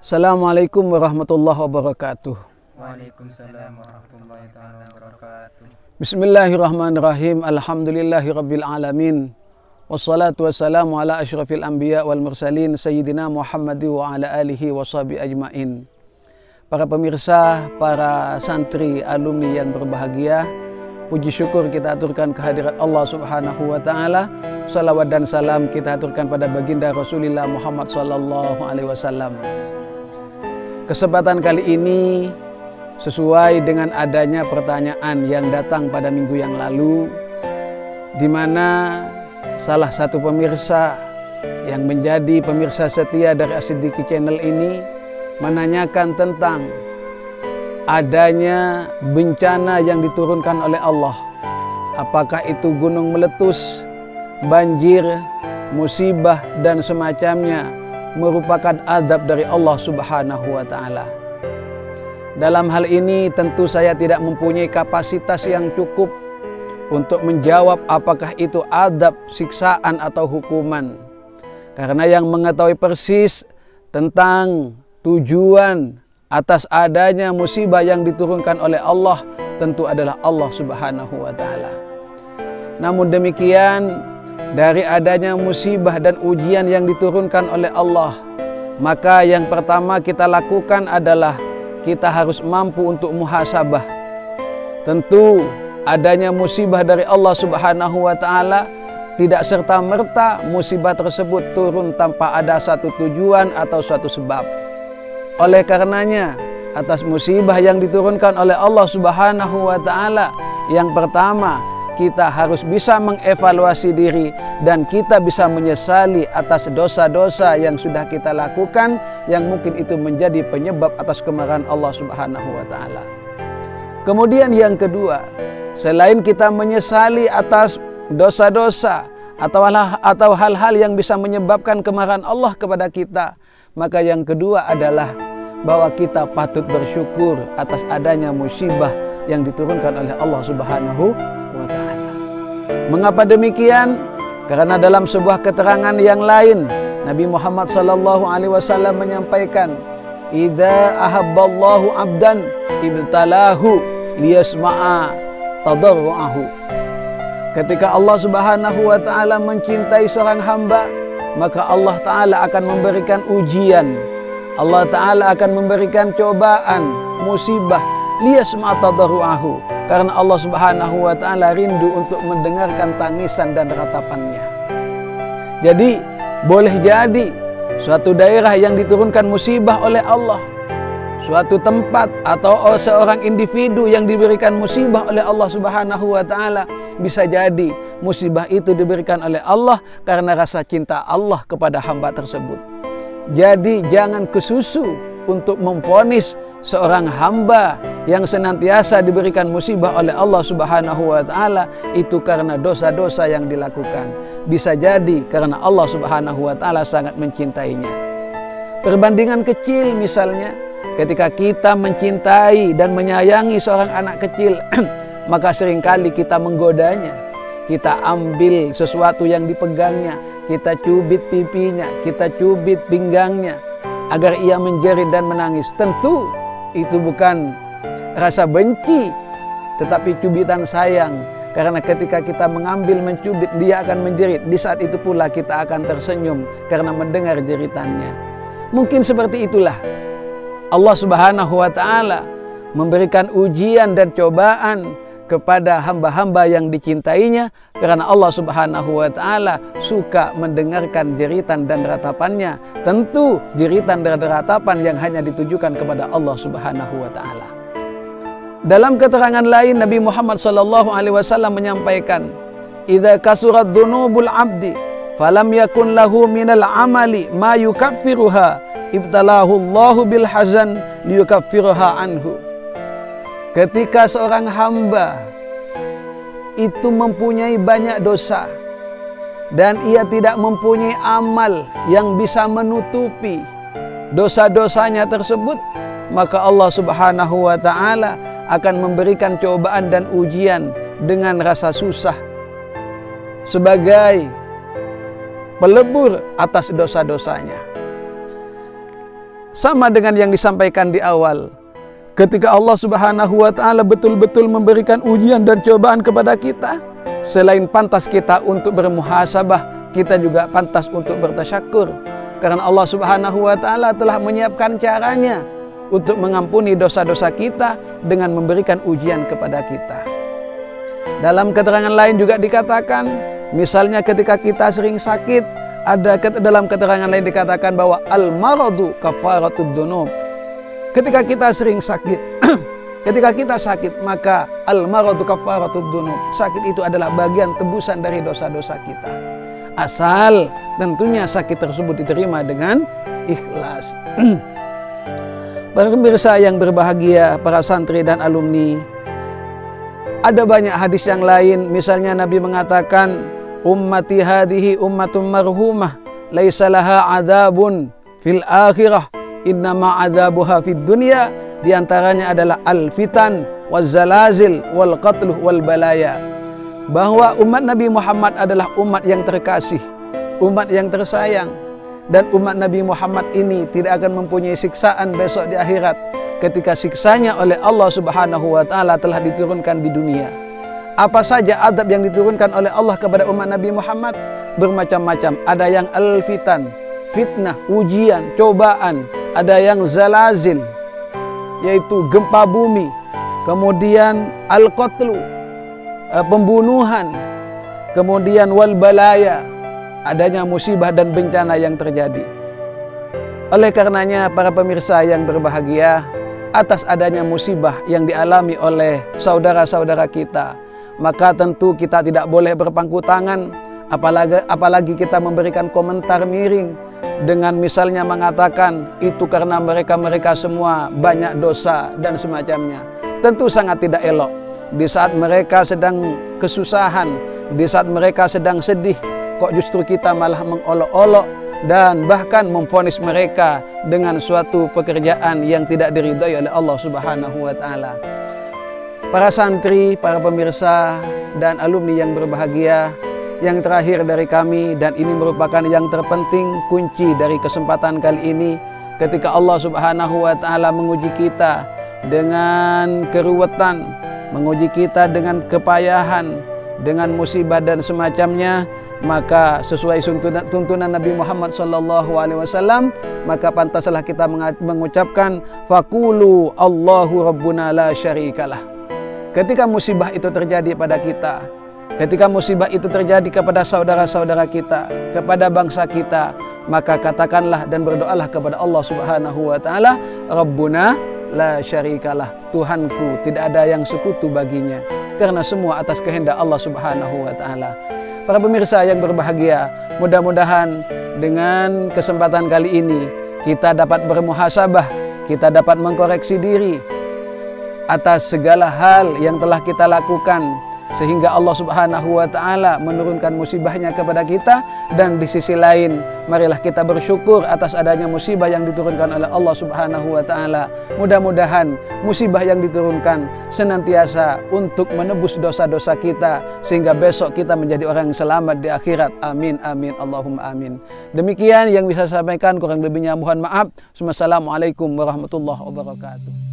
Assalamualaikum warahmatullahi wabarakatuh. Waalaikumsalam warahmatullahi wabarakatuh. Bismillahirrahmanirrahim. Alhamdulillahirabbil alamin. Wassalatu wassalamu ala asyrafil anbiya wal mursalin sayyidina Muhammad wa ala alihi washabihi ajmain. Para pemirsa, para santri, alumni yang berbahagia, puji syukur kita aturkan kehadirat Allah Subhanahu wa taala. Salawat dan salam kita aturkan pada baginda Rasulullah Muhammad sallallahu alaihi wasallam. Kesempatan kali ini sesuai dengan adanya pertanyaan yang datang pada minggu yang lalu, di mana salah satu pemirsa yang menjadi pemirsa setia dari As-Siddiqi Channel ini menanyakan tentang adanya bencana yang diturunkan oleh Allah. Apakah itu gunung meletus, banjir, musibah dan semacamnya merupakan azab dari Allah Subhanahu wa taala. Dalam hal ini tentu saya tidak mempunyai kapasitas yang cukup untuk menjawab apakah itu azab, siksaan atau hukuman. Karena yang mengetahui persis tentang tujuan atas adanya musibah yang diturunkan oleh Allah tentu adalah Allah Subhanahu wa taala. Namun demikian, dari adanya musibah dan ujian yang diturunkan oleh Allah, maka yang pertama kita lakukan adalah kita harus mampu untuk muhasabah. Tentu adanya musibah dari Allah Subhanahu wa taala tidak serta-merta musibah tersebut turun tanpa ada satu tujuan atau suatu sebab. Oleh karenanya, atas musibah yang diturunkan oleh Allah Subhanahu wa taala, yang pertama kita harus bisa mengevaluasi diri dan kita bisa menyesali atas dosa-dosa yang sudah kita lakukan yang mungkin itu menjadi penyebab atas kemarahan Allah Subhanahu wa taala. Kemudian yang kedua, selain kita menyesali atas dosa-dosa atau hal-hal yang bisa menyebabkan kemarahan Allah kepada kita, maka yang kedua adalah bahwa kita patut bersyukur atas adanya musibah yang diturunkan oleh Allah Subhanahu wa ta'ala. Mengapa demikian? Karena dalam sebuah keterangan yang lain Nabi Muhammad sallallahu alaihi wasallam menyampaikan, "Idza ahabballahu 'abdan ibtalahu liyasma'a tadarruahu." Ketika Allah Subhanahu wa taala mencintai seorang hamba, maka Allah taala akan memberikan ujian. Allah taala akan memberikan cobaan, musibah, liyasma'a tadarruahu, karena Allah Subhanahu wa taala rindu untuk mendengarkan tangisan dan ratapannya. Jadi boleh jadi suatu daerah yang diturunkan musibah oleh Allah, suatu tempat atau seorang individu yang diberikan musibah oleh Allah Subhanahu wa taala, bisa jadi musibah itu diberikan oleh Allah karena rasa cinta Allah kepada hamba tersebut. Jadi jangan kesusu untuk memvonis seorang hamba yang senantiasa diberikan musibah oleh Allah Subhanahu wa taala itu karena dosa-dosa yang dilakukan. Bisa jadi karena Allah Subhanahu wa taala sangat mencintainya. Perbandingan kecil misalnya, ketika kita mencintai dan menyayangi seorang anak kecil, maka seringkali kita menggodanya. Kita ambil sesuatu yang dipegangnya, kita cubit pipinya, kita cubit pinggangnya agar ia menjerit dan menangis. Tentu itu bukan rasa benci, tetapi cubitan sayang. Karena ketika kita mengambil, mencubit, dia akan menjerit. Di saat itu pula kita akan tersenyum karena mendengar jeritannya. Mungkin seperti itulah Allah Subhanahu wa taala memberikan ujian dan cobaan kepada hamba-hamba yang dicintainya, karena Allah Subhanahu wa taala suka mendengarkan jeritan dan ratapannya. Tentu jeritan dan ratapan yang hanya ditujukan kepada Allah Subhanahu wa taala. Dalam keterangan lain Nabi Muhammad sallallahu alaihi wasallam menyampaikan, "Idza kasurat dzunubul 'abdi falam yakun lahu minal 'amali ma yukaffiruha, ibtalahu Allahu bil hazan liyukaffiruha anhu." Ketika seorang hamba itu mempunyai banyak dosa dan ia tidak mempunyai amal yang bisa menutupi dosa-dosanya tersebut, maka Allah Subhanahu wa taala akan memberikan cobaan dan ujian dengan rasa susah sebagai pelebur atas dosa-dosanya. Sama dengan yang disampaikan di awal. Ketika Allah Subhanahu wa ta'ala betul-betul memberikan ujian dan cobaan kepada kita, selain pantas kita untuk bermuhasabah, kita juga pantas untuk bertasyakur. Karena Allah Subhanahu wa ta'ala telah menyiapkan caranya untuk mengampuni dosa-dosa kita dengan memberikan ujian kepada kita. Dalam keterangan lain juga dikatakan, misalnya ketika kita sering sakit, dalam keterangan lain dikatakan bahwa al-maradu kafaratud dzunub. Ketika kita sering sakit, ketika kita sakit, maka al-maradu kafaratud dzunub. Sakit itu adalah bagian tebusan dari dosa-dosa kita. Asal tentunya sakit tersebut diterima dengan ikhlas. Para pemirsa yang berbahagia, para santri dan alumni, ada banyak hadis yang lain. Misalnya Nabi mengatakan, ummati hadhihi ummatun marhumah, laisa laha adzabun fil akhirah, innama adzabuha fid dunya. Di antaranya adalah al-fitan waz-zalazil wal qatl wal balaya. Bahwa umat Nabi Muhammad adalah umat yang terkasih, umat yang tersayang, dan umat Nabi Muhammad ini tidak akan mempunyai siksaan besok di akhirat, ketika siksanya oleh Allah Subhanahu wa ta'ala telah diturunkan di dunia. Apa saja adab yang diturunkan oleh Allah kepada umat Nabi Muhammad? Bermacam-macam. Ada yang al-fitan, fitnah, ujian, cobaan. Ada yang zalazil, yaitu gempa bumi. Kemudian al-qatlu, pembunuhan. Kemudian wal balaya, adanya musibah dan bencana yang terjadi. Oleh karenanya para pemirsa yang berbahagia, atas adanya musibah yang dialami oleh saudara-saudara kita, maka tentu kita tidak boleh berpangku tangan, apalagi kita memberikan komentar miring dengan misalnya mengatakan itu karena mereka semua banyak dosa dan semacamnya. Tentu sangat tidak elok. Di saat mereka sedang kesusahan, di saat mereka sedang sedih, kok justru kita malah mengolok-olok dan bahkan memvonis mereka dengan suatu pekerjaan yang tidak diridhai oleh Allah Subhanahu wa ta'ala. Para santri, para pemirsa dan alumni yang berbahagia, yang terakhir dari kami, dan ini merupakan yang terpenting, kunci dari kesempatan kali ini, ketika Allah Subhanahu wa ta'ala menguji kita dengan keruwetan, menguji kita dengan kepayahan, dengan musibah dan semacamnya, maka sesuai tuntunan Nabi Muhammad SAW, maka pantaslah kita mengucapkan faqulu Allahu Rabbuna la syarikalah. Ketika musibah itu terjadi pada kita, ketika musibah itu terjadi kepada saudara-saudara kita, kepada bangsa kita, maka katakanlah dan berdoalah kepada Allah Subhanahu wa ta'ala, Rabbuna la syarikalah, Tuhanku tidak ada yang sekutu baginya, karena semua atas kehendak Allah Subhanahu wa ta'ala. Para pemirsa yang berbahagia, mudah-mudahan dengan kesempatan kali ini kita dapat bermuhasabah, kita dapat mengkoreksi diri atas segala hal yang telah kita lakukan, sehingga Allah Subhanahu wa ta'ala menurunkan musibahnya kepada kita. Dan di sisi lain, marilah kita bersyukur atas adanya musibah yang diturunkan oleh Allah Subhanahu wa ta'ala. Mudah-mudahan musibah yang diturunkan senantiasa untuk menebus dosa-dosa kita, sehingga besok kita menjadi orang yang selamat di akhirat. Amin, amin, Allahumma amin. Demikian yang bisa saya sampaikan, kurang lebihnya mohon maaf. Wassalamualaikum warahmatullahi wabarakatuh.